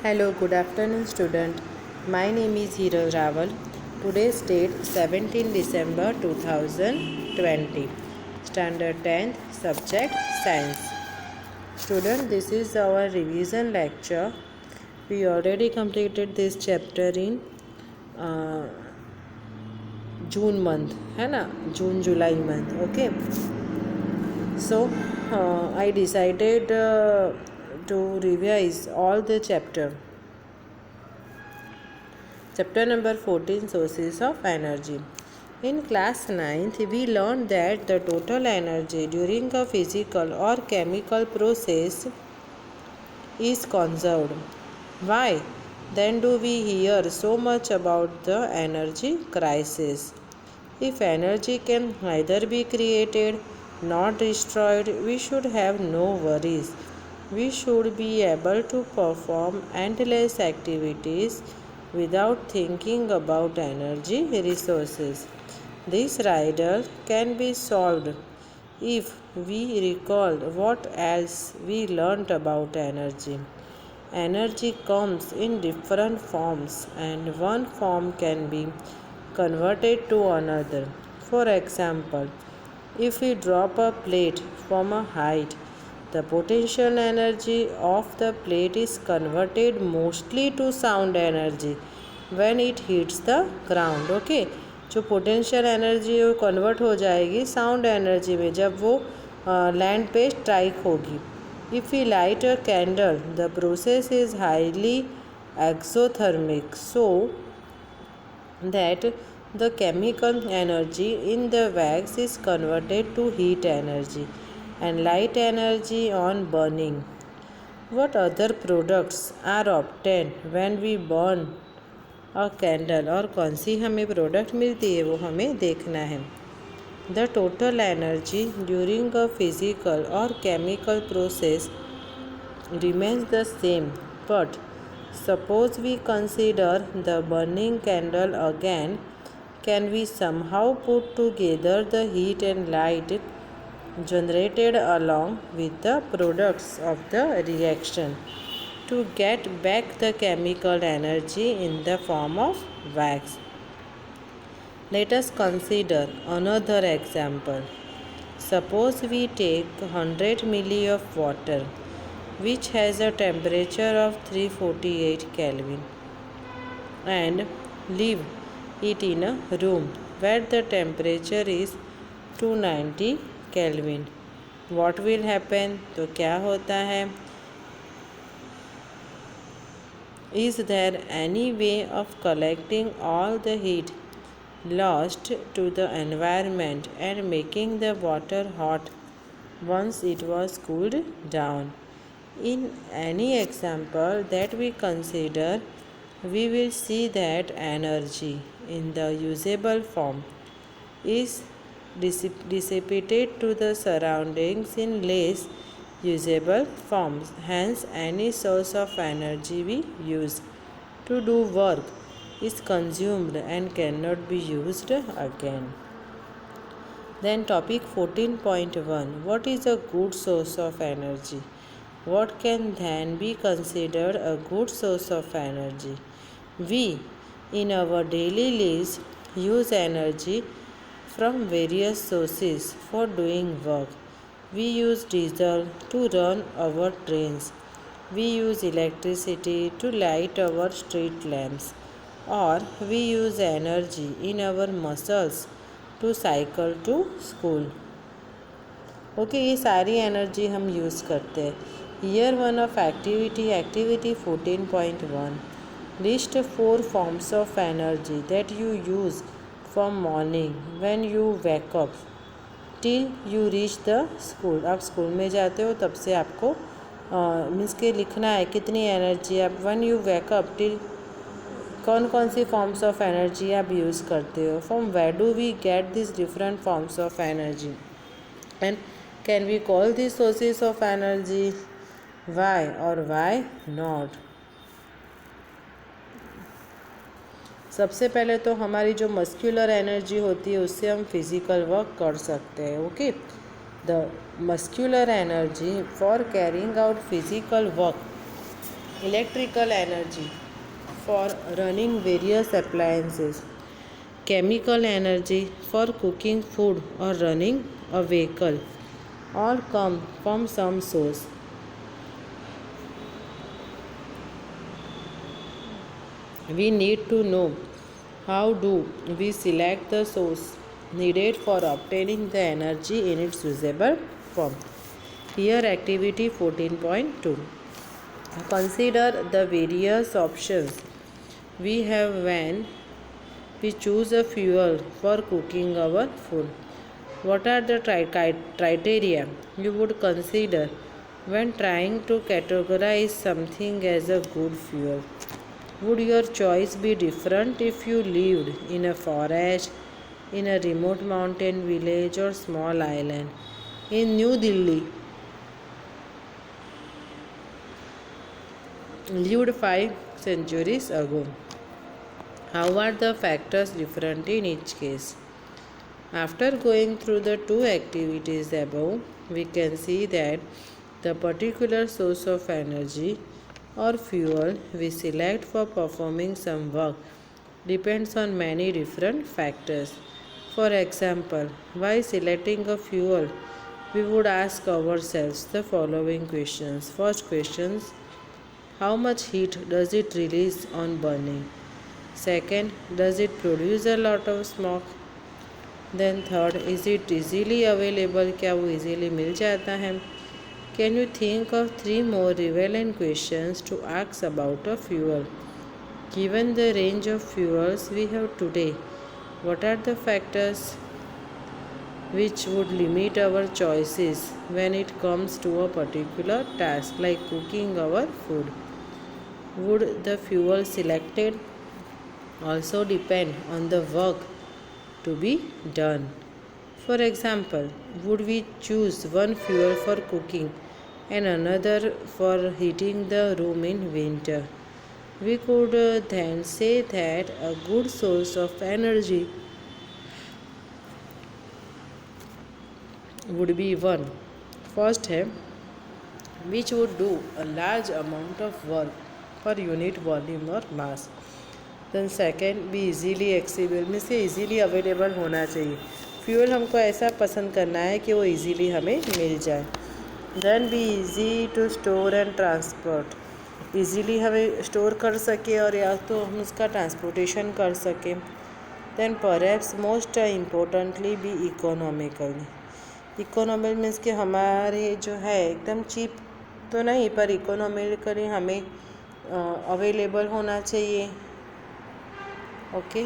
Hello, good afternoon, student. My name is Hero Raval. Today's date 17 December 2020. Standard 10th, subject Science. Student, this is our revision lecture. We already completed this chapter in uh, June month, है ना? June July month. Okay. So I decided to revise all the chapter. Chapter number 14, Sources of Energy. In class 9th, we learned that the total energy during a physical or chemical process is conserved. Why then do we hear so much about the energy crisis? If energy can neither be created nor destroyed, we should have no worries. We should be able to perform endless activities without thinking about energy resources. This riddle can be solved if we recall what else we learnt about energy. Energy comes in different forms, and one form can be converted to another. For example, if we drop a plate from a height, the potential energy of the plate is converted mostly to sound energy when it hits the ground. Okay, जो potential energy है वो convert हो जाएगी sound energy में जब वो land पे strike होगी. If we light a candle, the process is highly exothermic, so that the chemical energy in the wax is converted to heat energy and light energy on burning. What other products are obtained when we burn a candle? और कौन सी हमें product मिलती है वो हमें देखना है. The total energy during a physical or chemical process remains the same, but suppose we consider the burning candle again. Can we somehow put together the heat and light generated along with the products of the reaction to get back the chemical energy in the form of wax? Let us consider another example. Suppose we take 100 ml of water which has a temperature of 348 Kelvin and leave it in a room where the temperature is 290 Kelvin. What will happen? तो क्या होता है? Is there any way of collecting all the heat lost to the environment and making the water hot once it was cooled down? In any example that we consider, we will see that energy in the usable form is dissipated to the surroundings in less usable forms. Hence, any source of energy we use to do work is consumed and cannot be used again. Then topic 14.1, what is a good source of energy? What can then be considered a good source of energy? We in our daily lives use energy from various sources for doing work. We use diesel to run our trains. We use electricity to light our street lamps, or we use energy in our muscles to cycle to school. Okay, ये सारी energy हम use करते हैं. Year 1 of activity 14.1, list 4 forms of energy that you use from morning when you wake up till you reach the school. आप school में जाते हो तब से आपको मीन्स के लिखना है कितनी एनर्जी आप when you wake up till कौन कौन सी फॉर्म्स ऑफ एनर्जी आप यूज़ करते हो. From where do we get this different forms of energy and can we call this sources of energy? Why और वाई नॉट? सबसे पहले तो हमारी जो मस्क्यूलर एनर्जी होती है उससे हम फिज़िकल वर्क कर सकते हैं. Okay, the muscular energy for carrying out physical work electrical energy for running various appliances, chemical energy for cooking food or running a vehicle, all come from some source. We need to know how do we select the source needed for obtaining the energy in its usable form. Here activity 14.2. Consider the various options we have when we choose a fuel for cooking our food. What are the criteria you would consider when trying to categorize something as a good fuel? Would your choice be different if you lived in a forest, in a remote mountain village or small island? In New Delhi, lived 5 centuries ago. How are the factors different in each case? After going through the two activities above, we can see that the particular source of energy or fuel we select for performing some work depends on many different factors. For example, while selecting a fuel, we would ask ourselves the following questions. First question, how much heat does it release on burning? Second, does it produce a lot of smoke? Then third, is it easily available? क्या वो easily मिल जाता है? Can you think of 3 more relevant questions to ask about a fuel? Given the range of fuels we have today, what are the factors which would limit our choices when it comes to a particular task like cooking our food? Would the fuel selected also depend on the work to be done? For example, would we choose one fuel for cooking and another for heating the room in winter? We could then say that a good source of energy would be one. First है which would do a large amount of work per unit volume or mass. Then second, be easily accessible, means easily available होना चाहिए. Fuel हमको ऐसा पसंद करना है कि वो easily हमें मिल जाए. Then be easy to store and transport, easily हमें स्टोर कर सके और या तो हम उसका ट्रांसपोर्टेशन कर सकें. Then perhaps most importantly be economical. Economical means कि हमारे जो है एकदम चीप तो नहीं पर इकोनॉमिकली हमें अवेलेबल होना चाहिए. ओके.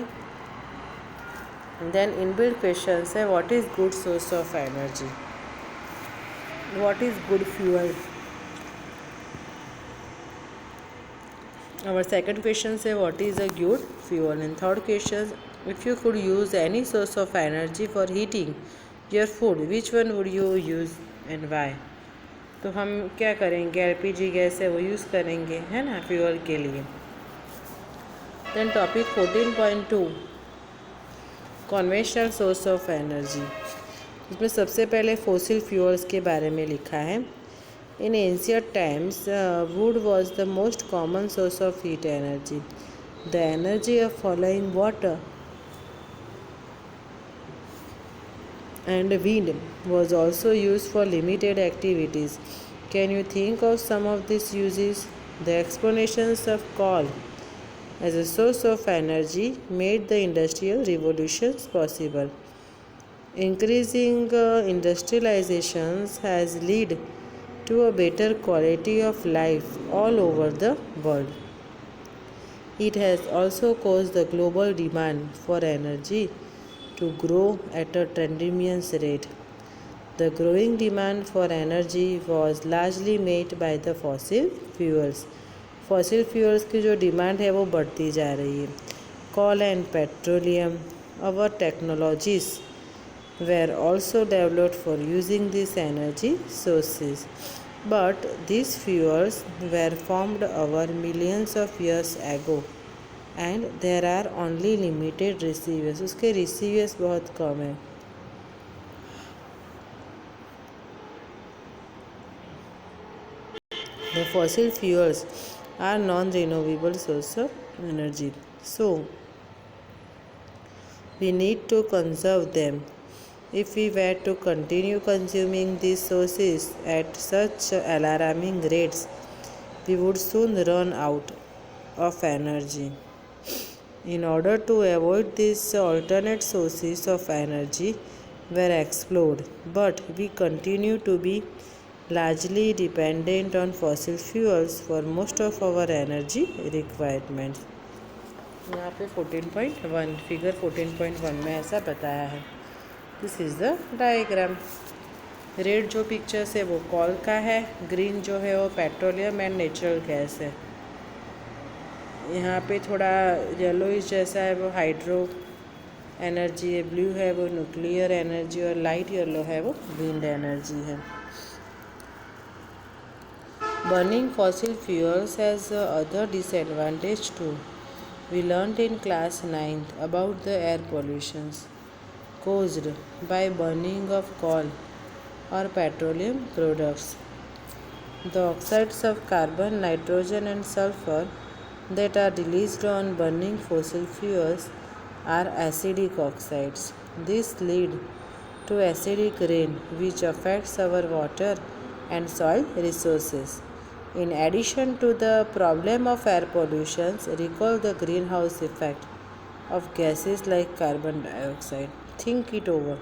देन इनबिल्ट क्वेश्चंस है what is good source of energy, what is good fuel. Our second question say what is a good fuel, and third question, if you could use any source of energy for heating your food, which one would you use and why? तो हम क्या करेंगे, LPG gas है वो use करेंगे, है ना, fuel के लिए. Then topic 14.2 conventional source of energy. इसमें सबसे पहले फॉसिल फ्यूल्स के बारे में लिखा है. In ancient times, wood was the most common source of heat energy. The energy of following water and wind was also used for limited activities. Can you think of some of these uses? The explanations of coal as a source of energy made the industrial revolutions possible. Increasing industrializations has led to a better quality of life all over the world. It has also caused the global demand for energy to grow at a tremendous rate. The growing demand for energy was largely met by the fossil fuels. Fossil fuels की जो demand है वो बढ़ती जा रही है. Coal and petroleum, our technologies were also developed for using these energy sources. But these fuels were formed over millions of years ago and there are only limited residues. उसके residues बहुत कम है. The fossil fuels are non-renewable source of energy. So, we need to conserve them. If we were to continue consuming these sources at such alarming rates, we would soon run out of energy. In order to avoid these alternate sources of energy were explored, but we continue to be largely dependent on fossil fuels for most of our energy requirements. यहाँ पे 14.1 figure 14.1 में ऐसा बताया है. This is the diagram. Red जो pictures है वो call का है, ग्रीन जो है वो पेट्रोलियम एंड नेचुरल गैस है. यहाँ पे थोड़ा येलोइश जैसा है वो हाइड्रो एनर्जी है, ब्लू है वो न्यूक्लियर एनर्जी और लाइट येलो है वो विंड एनर्जी है. Burning fossil fuels has other disadvantage too. We learnt in class 9th about the air pollutions caused by burning of coal or petroleum products. The oxides of carbon, nitrogen and sulfur that are released on burning fossil fuels are acidic oxides. This leads to acidic rain which affects our water and soil resources. In addition to the problem of air pollution, recall the greenhouse effect of gases like carbon dioxide. Think it over.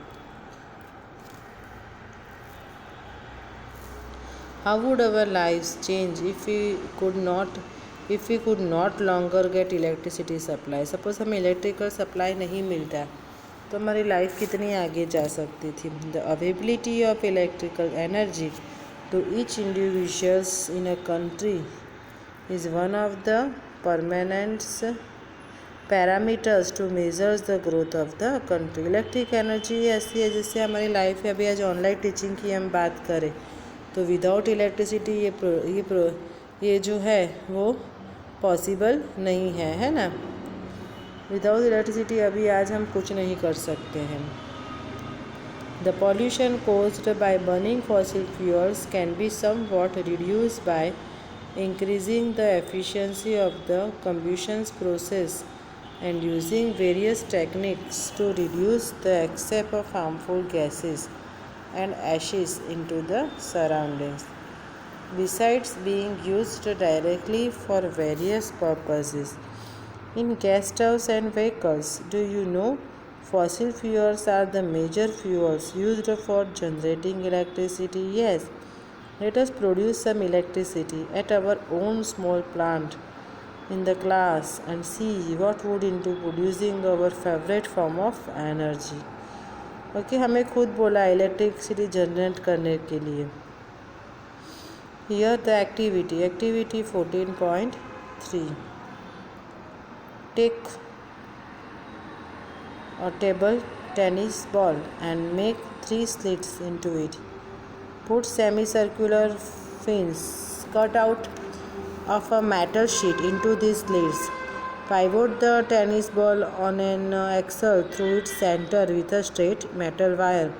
How would our lives change if we could not longer get electricity supply? Suppose हमें electrical supply नहीं मिलता तो हमारी life कितनी आगे जा सकती थी. The availability of electrical energy to each individuals in a country is one of the permanent parameters to measure the growth of the country. Electric energy ऐसी है जिससे हमारी लाइफ है. अभी आज ऑनलाइन टीचिंग की हम बात करें तो विदाउट इलेक्ट्रिसिटी ये जो है वो पॉसिबल नहीं है ना. विदाउट इलेक्ट्रिसिटी अभी आज हम कुछ नहीं कर सकते हैं. The pollution caused by burning fossil fuels can be somewhat reduced by increasing the efficiency of the combustion process and using various techniques to reduce the escape of harmful gases and ashes into the surroundings. Besides being used directly for various purposes in gas stoves and vehicles, do you know fossil fuels are the major fuels used for generating electricity? Yes. Let us produce some electricity at our own small plant in the class and see what would into producing our favorite form of energy. Okay हमें खुद बोला electricity generate करने के लिए. Here the activity 14.3. Take a table tennis ball and make 3 slits into it. Put semicircular fins cut out of a metal sheet into these slits. Pivot the tennis ball on an axle through its center with a straight metal wire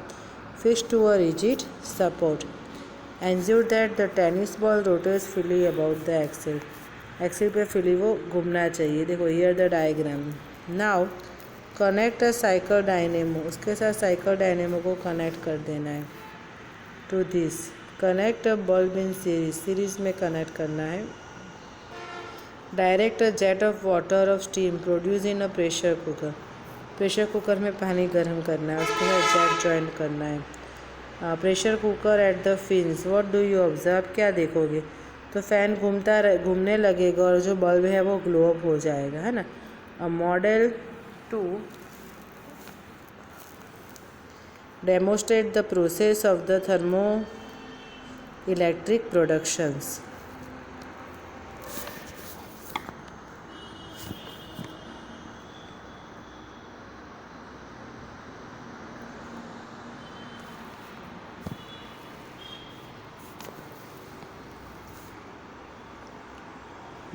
fixed to a rigid support. Ensure that the tennis ball rotates freely about the axle. Axle पे freely वो घूमना चाहिए. देखो here the diagram. Now connect a cycle dynamo. उसके साथ cycle dynamo को connect कर देना है. To this connect a bulb in series में कनेक्ट करना है. Direct a jet of water of steam produce in a pressure cooker. Pressure cooker में पानी गर्म करना है, उसके साथ जेट जॉइंट करना है. Pressure cooker at the fins. What do you observe. क्या देखोगे तो फैन घूमने लगेगा और जो बल्ब है वो ग्लो अप हो जाएगा, है ना. A model to demonstrate the process of the thermo electric productions.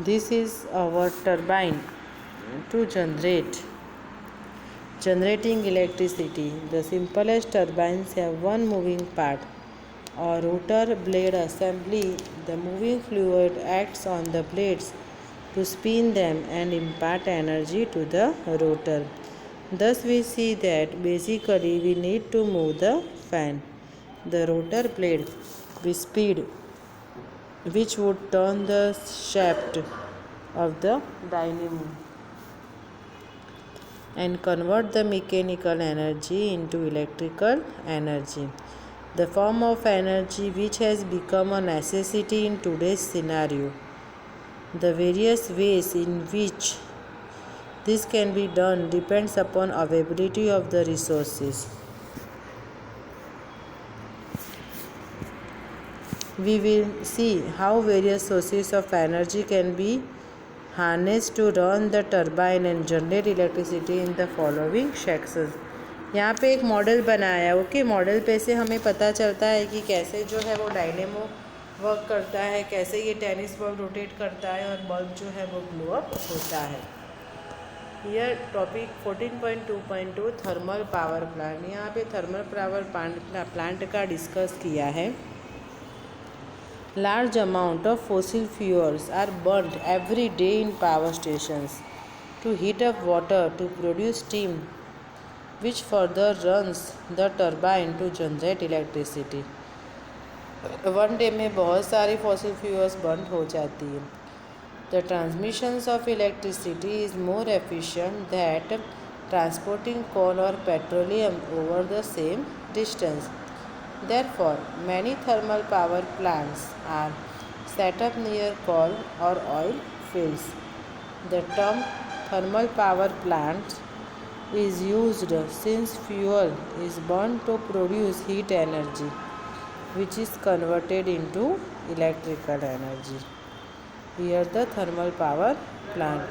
This is our turbine to generating electricity. The simplest turbines have one moving part or rotor blade assembly, the moving fluid acts on the blades to spin them and impart energy to the rotor. Thus, we see that basically we need to move the fan. The rotor blade with speed, which would turn the shaft of the dynamo and convert the mechanical energy into electrical energy. The form of energy which has become a necessity in today's scenario. The various ways in which this can be done depends upon availability of the resources. We will see how various sources of energy can be harnessed to run the turbine and generate electricity in the following sections. यहाँ पे एक model बनाया है। Okay, model पे से हमें पता चलता है कि कैसे जो है वो डायनेमो वर्क करता है, कैसे ये टेनिस बॉल रोटेट करता है और बल्ब जो है वो ब्लो अप होता है। यह टॉपिक 14.2.2 थर्मल पावर प्लांट। यहाँ पे थर्मल पावर प्लांट का डिस्कस किया है। Large amount of fossil fuels are burnt every day in power stations to heat up water to produce steam, which further runs the turbine to generate electricity. One day में बहुत सारी fossil fuels burnt हो जाती है. The transmissions of electricity is more efficient than transporting coal or petroleum over the same distance. Therefore, many thermal power plants are set up near coal or oil fields. The term thermal power plant is used since fuel is burned to produce heat energy, which is converted into electrical energy. Here the thermal power plant.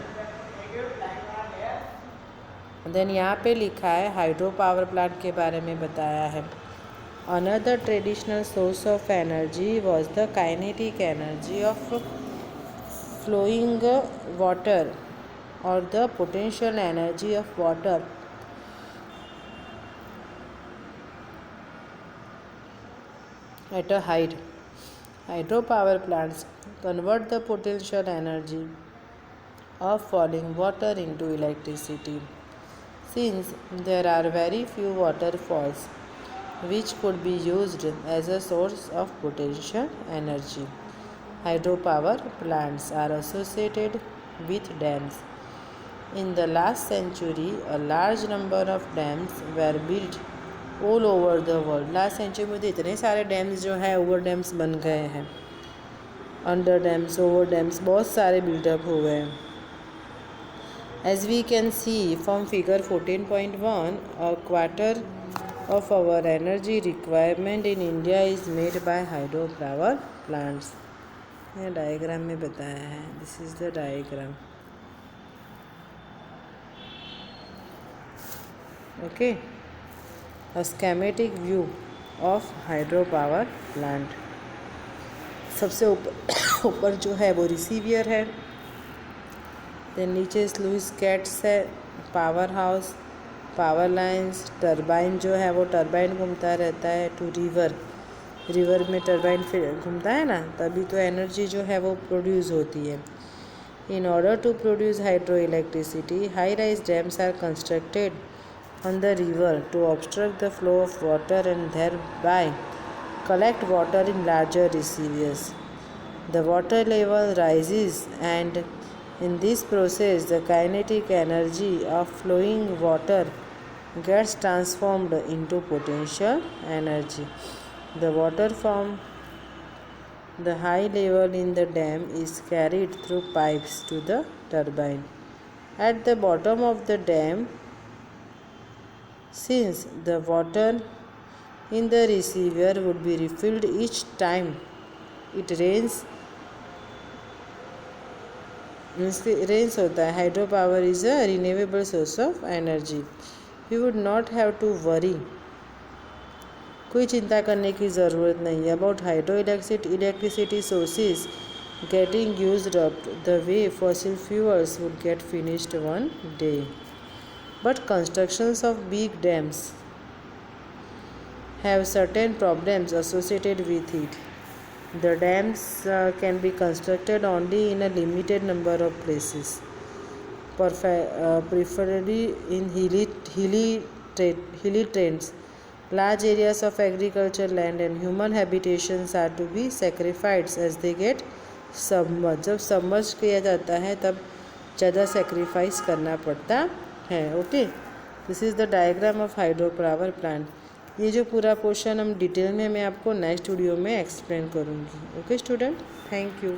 Then यहाँ पे लिखा है hydro power plant के बारे में बताया है। Another traditional source of energy was the kinetic energy of flowing water or the potential energy of water at a height. Hydropower plants convert the potential energy of falling water into electricity. Since there are very few waterfalls which could be used as a source of potential energy, hydropower plants are associated with dams. In the last century, a large number of dams were built all over the world. Last century में इतने सारे dams जो है over dams बन गए हैं, under dams, over dams बहुत सारे बिल्डअप हो गए हैं. As we can see from figure 14.1, a quarter of our energy requirement in India is made by hydropower plants. यह डायग्राम में बताया है. This is the diagram. Okay, a schematic view of hydropower plant. सबसे ऊपर जो है वो रिसीवियर है, then नीचे स्लूइस गेट्स है, power house, power lines, turbine जो है वो टरबाइन घूमता रहता है टू रिवर. रिवर में टरबाइन फिर घूमता है ना, तभी तो एनर्जी जो है वो प्रोड्यूस होती है. In order to produce hydro electricity, high rise dams are constructed on the river to obstruct the flow of water and thereby collect water in larger receivers. The water level rises and in this process the kinetic energy of flowing water gets transformed into potential energy. The water from the high level in the dam is carried through pipes to the turbine. At the bottom of the dam, since the water in the receiver would be refilled each time it rains होता है. Hydro power is a renewable source of energy. We would not have to worry, कोई चिंता करने की ज़रूरत नहीं है about hydro electricity sources getting used up the way fossil fuels would get finished one day. But constructions of big dams have certain problems associated with it. The dams can be constructed only in a limited number of places, preferably in hilly terrains. Large areas of agricultural land and human habitations are to be sacrificed as they get submerged. जब submerge किया जाता है तब ज़्यादा sacrifice करना पड़ता है. Okay, this is the diagram of hydro power plant. ये जो पूरा पोर्शन हम डिटेल में मैं आपको नेक्स्ट वीडियो में एक्सप्लेन करूँगी. Okay student, thank you.